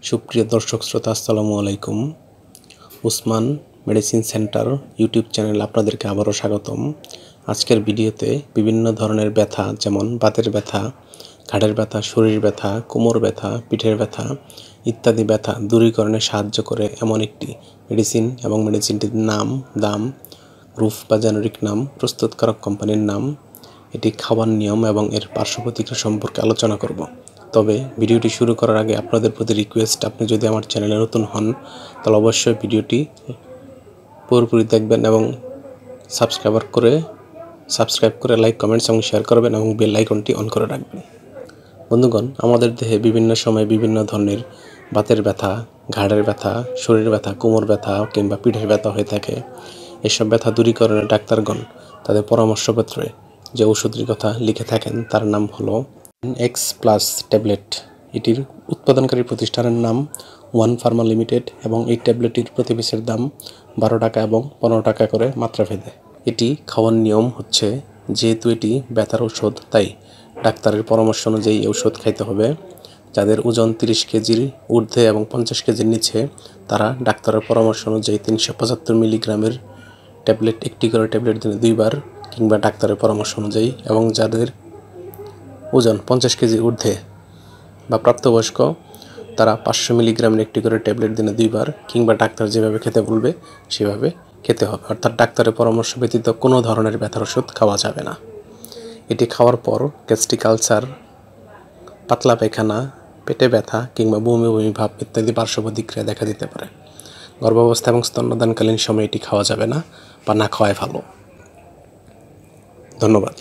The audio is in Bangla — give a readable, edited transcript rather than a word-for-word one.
সুপ্রিয় দর্শক শ্রোতা, আসসালামু আলাইকুম। Usman medicine centre YouTube channel আপনাদেরকে আবারও স্বাগতম। আজকের ভিডিওতে বিভিন্ন ধরনের ব্যথা, যেমন বাতের ব্যথা, ঘাড়ের ব্যথা, শরীর ব্যথা, কোমর ব্যথা, পিঠের ব্যথা ইত্যাদি ব্যথা দূরীকরণে সাহায্য করে এমন একটি মেডিসিন এবং মেডিসিনটির নাম, দাম, গ্রুপ বা জেনেরিক নাম, প্রস্তুতকারক কোম্পানির নাম, এটি খাওয়ার নিয়ম এবং এর পার্শ্ব প্রতিক্রিয়া সম্পর্কে আলোচনা করব। তবে ভিডিওটি শুরু করার আগে আপনাদের প্রতি রিকোয়েস্ট, আপনি যদি আমার চ্যানেলে নতুন হন তাহলে অবশ্যই ভিডিওটি পুরোপুরি দেখবেন এবং সাবস্ক্রাইব করে লাইক, কমেন্টস এবং শেয়ার করবেন এবং বেল আইকনটি অন করে রাখবেন। বন্ধুগণ, আমাদের দেহে বিভিন্ন সময় বিভিন্ন ধরনের বাতের ব্যথা, ঘাড়ের ব্যথা, শরীর ব্যথা, কোমর ব্যথা কিংবা পিঠের ব্যথা হয়ে থাকে। এসব ব্যথা দূরীকরণে ডাক্তারগণ তাদের পরামর্শপত্রে যে ওষুধটির কথা লিখে থাকেন তার নাম হলো X+ ট্যাবলেট। এটির উৎপাদনকারী প্রতিষ্ঠানের নাম ওয়ান ফার্মা লিমিটেড এবং এই ট্যাবলেটটির প্রতি পিসের দাম 12 টাকা এবং 15 টাকা করে মাত্রাভেদে। এটি খাওয়ার নিয়ম হচ্ছে, যেহেতু এটি ব্যথার ওষুধ তাই ডাক্তারের পরামর্শ অনুযায়ী ওষুধ খাইতে হবে। যাদের ওজন 30 কেজির ঊর্ধ্বে এবং 50 কেজির নিচে তারা ডাক্তারের পরামর্শ অনুযায়ী 375 মিলিগ্রামের ট্যাবলেট, একটি করে ট্যাবলেট দিনে 2 বার কিংবা ডাক্তারের পরামর্শ অনুযায়ী, এবং যাদের ওজন 50 কেজির ঊর্ধ্বে বা প্রাপ্তবয়স্ক তারা 500 মিলিগ্রামের একটি করে ট্যাবলেট দিনে 2 বার কিংবা ডাক্তার যেভাবে খেতে বলবে সেভাবে খেতে হবে। অর্থাৎ ডাক্তারের পরামর্শ ব্যতীত কোনো ধরনের ব্যথার ওষুধ খাওয়া যাবে না। এটি খাওয়ার পর গ্যাস্ট্রিক আলসার, পাতলা পায়খানা, পেটে ব্যথা কিংবা বমি বমি ভাব ইত্যাদি পার্শ্ব প্রতিক্রিয়া দেখা দিতে পারে। গর্ভাবস্থা এবং স্তন্যদানকালীন সময়ে এটি খাওয়া যাবে না বা না খাওয়াই ভালো। ধন্যবাদ।